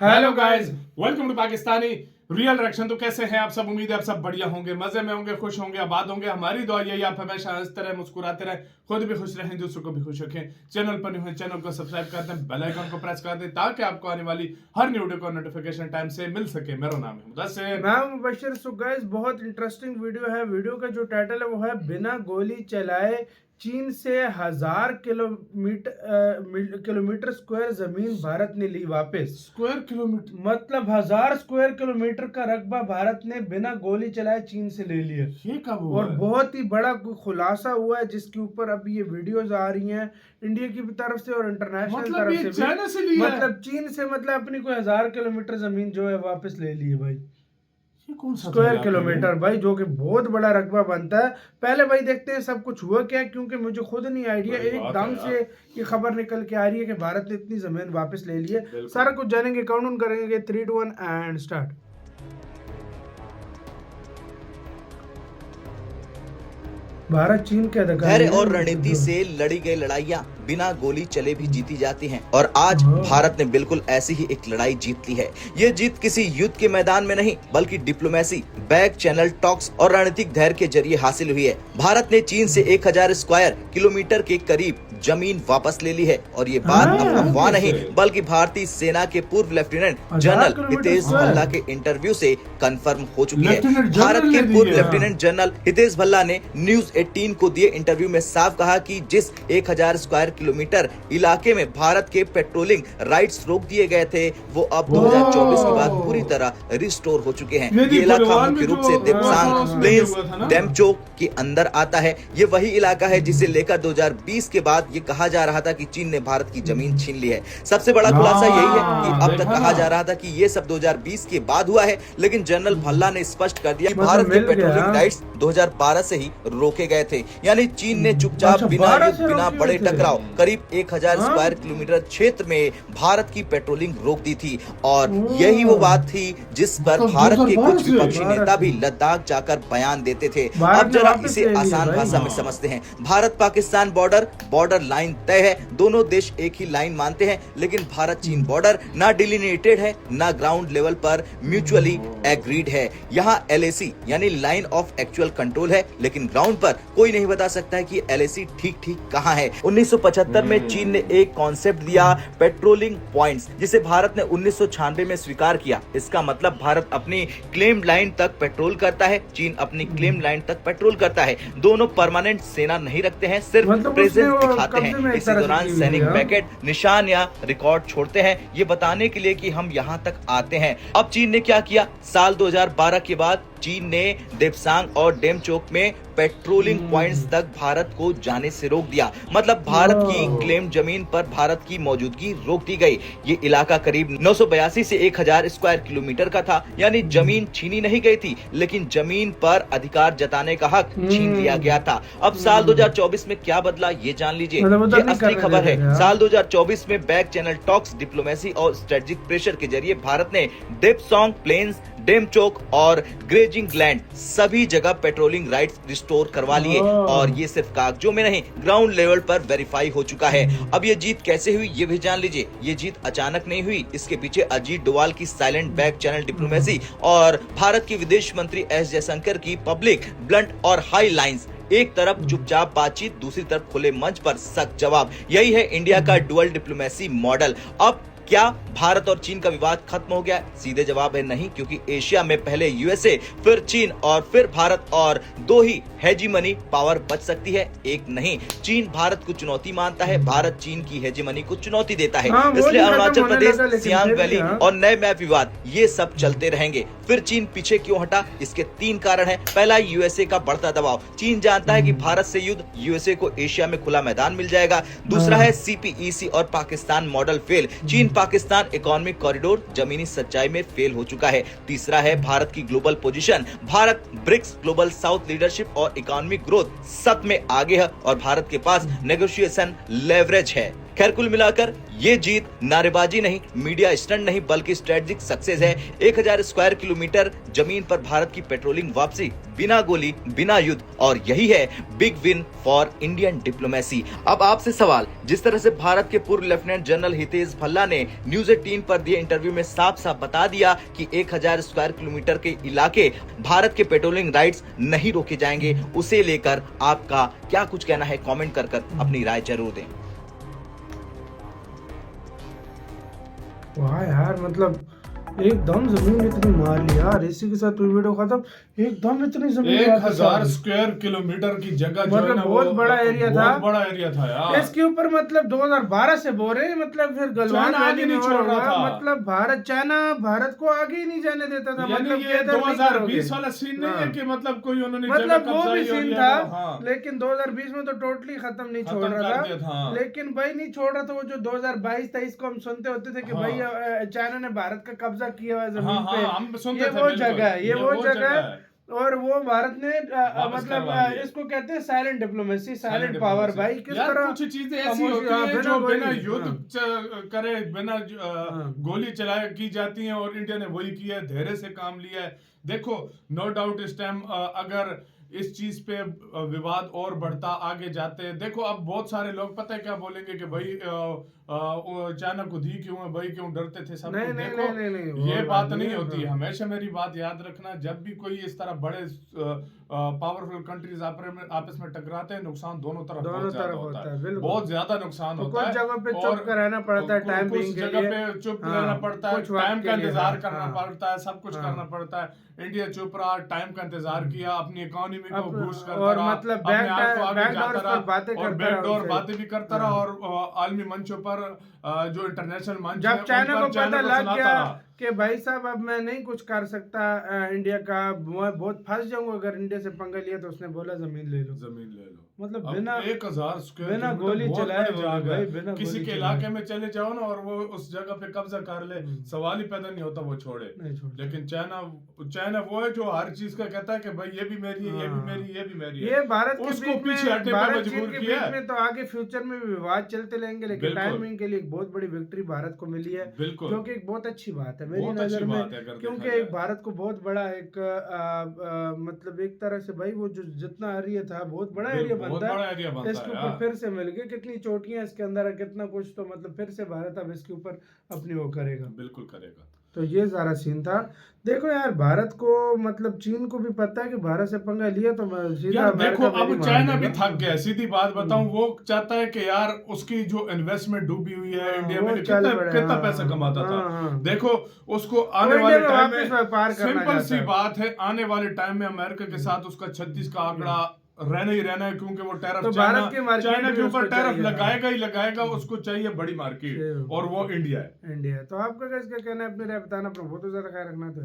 Hello guys, welcome to Pakistani real reaction. तो कैसे हैं आप सब? उम्मीद है आप सब बढ़िया होंगे, मजे में होंगे, खुश होंगे, आबाद होंगे। हमारी दुआ यही आप हमेशा हंसते रहे, मुस्कुराते रहे, खुद भी खुश रहें, दूसरों को भी खुश रखें। चैनल पर नहीं हुए चैनल को सब्सक्राइब कर दें, बेल आइकन को प्रेस कर दें ताकि आपको आने वाली हर न्यू वीडियो का नोटिफिकेशन टाइम से मिल सके। मेरा नाम है मुदस्सिर, मैं मुबशिर। सो गाइस, बहुत इंटरेस्टिंग वीडियो है। वीडियो का जो टाइटल है वो है बिना गोली चलाए चीन से 1000 किलोमीटर स्क्वायर जमीन भारत ने ली वापस। स्क्वायर किलोमीटर मतलब 1000 स्क्वायर किलोमीटर का रकबा भारत ने बिना गोली चलाए चीन से ले लिया। ये कब हुआ? और बहुत ही बड़ा खुलासा हुआ है जिसके ऊपर अब ये वीडियोज आ रही हैं इंडिया की तरफ से और इंटरनेशनल तरफ से भी। चाइना से लिया है? मतलब चीन से, मतलब अपनी कोई 1000 किलोमीटर जमीन जो है वापस ले ली है भाई। ये कौन सा स्क्वायर किलोमीटर भाई, जो कि बहुत बड़ा रकबा बनता है। पहले भाई देखते हैं सब कुछ हुआ क्या, क्योंकि मुझे खुद नहीं आइडिया। एकदम से ये खबर निकल के आ रही है कि भारत ने इतनी जमीन वापस ले ली है। सारा कुछ जानेंगे, काउंट करेंगे 3, 2, 1 एंड स्टार्ट। भारत चीन के धैर्य और रणनीति से लड़ी गई लड़ाइयां बिना गोली चले भी जीती जाती हैं और आज भारत ने बिल्कुल ऐसी ही एक लड़ाई जीत ली है। ये जीत किसी युद्ध के मैदान में नहीं बल्कि डिप्लोमेसी, बैक चैनल टॉक्स और रणनीतिक धैर्य के जरिए हासिल हुई है। भारत ने चीन से 1000 स्क्वायर किलोमीटर के करीब जमीन वापस ले ली है और ये बात अब अफवाह नहीं बल्कि भारतीय सेना के पूर्व लेफ्टिनेंट जनरल हितेश भल्ला के इंटरव्यू से कंफर्म हो चुकी है। भारत के पूर्व लेफ्टिनेंट जनरल हितेश भल्ला ने न्यूज 18 को दिए इंटरव्यू में साफ कहा कि जिस 1000 स्क्वायर किलोमीटर इलाके में भारत के पेट्रोलिंग राइट्स रोक दिए गए थे वो अब 2024 के बाद पूरी तरह रिस्टोर हो चुके हैं। ये इलाका मुख्य रूप से देप्सांग प्लेन्स डेमचोक के अंदर आता है। ये वही इलाका है जिसे लेकर 2020 के बाद ये कहा जा रहा था कि चीन ने भारत की जमीन छीन ली है। सबसे बड़ा खुलासा यही है कि अब तक कहा जा रहा था कि ये सब 2020 के बाद हुआ है, लेकिन जनरल भल्ला ने स्पष्ट कर दिया कि भारत के पेट्रोलिंग राइट्स 2012 से ही रोके गए थे। यानी चीन ने चुपचाप बिना बड़े टकराव करीब 1000 स्क्वायर किलोमीटर क्षेत्र में भारत की पेट्रोलिंग रोक दी थी और यही वो बात थी जिस पर भारत के कुछ विपक्षी नेता भी लद्दाख जाकर बयान देते थे। अब जरा इसे आसान भाषा में समझते हैं। भारत पाकिस्तान बॉर्डर लाइन तय है, दोनों देश एक ही लाइन मानते हैं, लेकिन भारत चीन बॉर्डर ना डिलिनेटेड है ना ग्राउंड लेवल पर म्यूचुअली एग्रीड है। यहाँ LAC यानी लाइन ऑफ एक्चुअल कंट्रोल है, लेकिन ग्राउंड पर कोई नहीं बता सकता है कि LAC ठीक कहाँ है। 1975 में चीन ने एक कॉन्सेप्ट दिया पेट्रोलिंग पॉइंट्स, जिसे भारत ने 1996 में स्वीकार किया। इसका मतलब भारत अपनी क्लेम लाइन तक पेट्रोल करता है, चीन अपनी क्लेम लाइन तक पेट्रोल करता है। दोनों परमानेंट सेना नहीं रखते हैं, सिर्फ प्रेजेंस दिखाते हैं। इसी दौरान सैनिक पैकेट, निशान या रिकॉर्ड छोड़ते हैं, ये बताने के लिए कि हम यहाँ तक आते हैं। अब चीन ने क्या किया? साल 2012 के बाद चीन ने देप्सांग और डेमचोक में पेट्रोलिंग पॉइंट्स तक भारत को जाने से रोक दिया। मतलब भारत की क्लेम जमीन पर भारत की मौजूदगी रोक दी गई। ये इलाका करीब 982 से 1000 स्क्वायर किलोमीटर का था, यानी जमीन छीनी नहीं गई थी, लेकिन जमीन पर अधिकार जताने का हक छीन लिया गया था। अब साल 2024 में क्या बदला ये जान लीजिए। ये असली खबर है। साल 2024 में बैक चैनल टॉक्स, डिप्लोमेसी और स्ट्रेटेजिक प्रेशर के जरिए भारत ने देप्सांग प्लेन्स, डेमचोक और ग्रेजिंग लैंड सभी जगह पेट्रोलिंग राइट्स रिस्टोर करवा लिए और ये सिर्फ कागजों में नहीं ग्राउंड लेवल पर वेरीफाई हो चुका है। अब ये जीत कैसे हुई ये भी जान लीजिए। ये जीत अचानक नहीं हुई, इसके पीछे अजीत डोवाल की साइलेंट बैक चैनल डिप्लोमेसी और भारत की विदेश मंत्री S जयशंकर की पब्लिक, ब्लंट और हाई लाइन्स। एक तरफ चुपचाप बातचीत, दूसरी तरफ खुले मंच पर सख्त जवाब। यही है इंडिया का डुअल डिप्लोमेसी मॉडल। अब क्या भारत और चीन का विवाद खत्म हो गया? सीधे जवाब है नहीं, क्योंकि एशिया में पहले USA, फिर चीन और फिर भारत और दो ही हेजीमनी पावर बच सकती है, एक नहीं। चीन भारत को चुनौती मानता है, भारत चीन की हेजीमनी को चुनौती देता है। इसलिए अरुणाचल प्रदेश, सियांग वैली और नए मैप विवाद ये सब चलते रहेंगे। फिर चीन पीछे क्यों हटा? इसके 3 कारण हैं। पहला, USA का बढ़ता दबाव। चीन जानता है कि भारत से युद्ध, USA को एशिया में खुला मैदान मिल जाएगा। दूसरा है CPEC और पाकिस्तान मॉडल फेल। चीन पाकिस्तान इकोनॉमिक कॉरिडोर जमीनी सच्चाई में फेल हो चुका है। तीसरा है भारत की global position. Bharat BRICS, global south leadership और इकोनॉमिक ग्रोथ सब में आगे है और भारत के पास नेगोशिएशन लेवरेज है। खैर कुल मिलाकर ये जीत नारेबाजी नहीं, मीडिया स्टंट नहीं, बल्कि स्ट्रेटेजिक सक्सेस है। 1000 स्क्वायर किलोमीटर जमीन पर भारत की पेट्रोलिंग वापसी, बिना गोली बिना युद्ध, और यही है big win for Indian diplomacy. अब आपसे सवाल, जिस तरह से भारत के पूर्व लेफ्टिनेंट जनरल हितेश भल्ला ने न्यूज 18 पर दिए इंटरव्यू में साफ साफ बता दिया कि 1000 स्क्वायर किलोमीटर के इलाके भारत के पेट्रोलिंग राइट्स नहीं रोके जाएंगे, उसे लेकर आपका क्या कुछ कहना है? कमेंट कर अपनी राय जरूर दें। वाह यार, मतलब एकदम जमीन इतनी मार ली यार। इसी के साथ वीडियो खत्म। एकदम इतनी जमीन 1000 स्क्वायर किलोमीटर की जगह जो है ना, बहुत बड़ा एरिया था, बहुत बड़ा एरिया था यार। इसके ऊपर मतलब 2012 से बोरे, मतलब फिर गलवान आगे नहीं छोड़ रहा था, मतलब चाइना भारत को आगे ही नहीं जाने देता था। मतलब ये 2020 वाला सीन नहीं है कि मतलब कोई उन्होंने मतलब वो भी सीन था, लेकिन 2020 में तो टोटली खत्म नहीं छोड़ रहा था। लेकिन भाई नहीं छोड़ रहा था वो जो 2022-23 को हम सुनते होते थे कि भाई चाइना ने भारत का कब्जा किया हुआ जमीन पे, ये वो जगह है, ये वो जगह है। और वो भारत ने मतलब इसको कहते हैं साइलेंट डिप्लोमेसी, साइलेंट पावर। भाई किस तरह कुछ चीजें ऐसी होती हैं जो बिना युद्ध करे, बिना गोली चलाए की जाती हैं, और इंडिया ने वही किया है, धैर्य से काम लिया है। देखो नो डाउट इस टाइम अगर इस चीज पे विवाद और बढ़ता आगे जाते हैं, देखो अब बहुत सारे लोग पता है क्या बोलेंगे कि भाई चाइना को दी क्यों है, भाई क्यों डरते थे सब। नहीं, देखो नहीं, ये बात नहीं होती है। हमेशा मेरी बात याद रखना, जब भी कोई इस तरह बड़े पावरफुल कंट्रीज आपस में टकराते हैं, नुकसान दोनों तरफ बहुत ज्यादा होता है, बहुत ज्यादा नुकसान होता है। कुछ जगह पे चुप रहना पड़ता है, टाइम कुछ जगह पे चुप रहना पड़ता है, टाइम का इंतजार करना पड़ता है, सब कुछ करना पड़ता है। इंडिया चुप रहा, टाइम का इंतजार किया, अपनी इकोनॉमी को बूस्ट करता रहा, मतलब अपने आप को आगे जाता रहा, और बैकडोर बातें भी करता रहा, और आलमी मंचों पर जो इंटरनेशनल मंच जब चाइना को पता लग गया कि भाई साहब अब मैं नहीं कुछ कर सकता इंडिया का, मैं बहुत फंस जाऊंगा अगर इंडिया से पंगा लिया, तो उसने बोला जमीन ले लो, जमीन ले लो। मतलब बिना 1000 स्क्वायर बिना गोली चलाए किसी के इलाके में चले जाओ ना और वो उस जगह पे कब्जा कर ले, सवाल ही पैदा नहीं होता वो छोड़े। लेकिन चाइना वो है जो हर चीज का कहता है कि भाई ये भी मेरी है, ये भी मेरी, ये भी मेरी है। ये भारत के उसको पीछे हटने पे मजबूर किया है। तो आगे फ्यूचर में भी विवाद चलते रहेंगे, लेकिन टाइमिंग के लिए एक बहुत बड़ी विक्ट्री भारत को मिली है, जो कि एक बहुत अच्छी बात है मेरी नजर में, क्योंकि एक भारत को बहुत बड़ा एक मतलब एक तरह से भाई वो जो जितना एरिया था बहुत बड़ा एरिया बनता है, इसके ऊपर फिर से मिल गया, कितनी चोटियां इसके अंदर है, कितना कुछ, तो मतलब फिर से भारत अब इसके ऊपर अपनी वो करेगा, बिल्कुल करेगा। तो ये सारा सीन था। देखो यार भारत को मतलब चीन को भी पता है कि भारत से पंगा लिया तो सीधा देखो अब चाइना भी थक गया, सीधी बात बताऊं, वो चाहता है कि यार उसकी जो इन्वेस्टमेंट डूबी हुई है इंडिया में, कितना पैसा कमाता था, देखो उसको आने वाले टाइम में, सिंपल सी बात है, आने वाले टाइम में अमेरिका के साथ उसका 36 का आंकड़ा रहना ही रहना है, क्योंकि वो टैरिफ चाइना के ऊपर टैरिफ लगाएगा ही लगाएगा, उसको चाहिए बड़ी मार्केट, और वो इंडिया है। तो आपका क्या कहना है, अपनी राय बताना, अपना बहुत ज्यादा ख्याल रखना। तो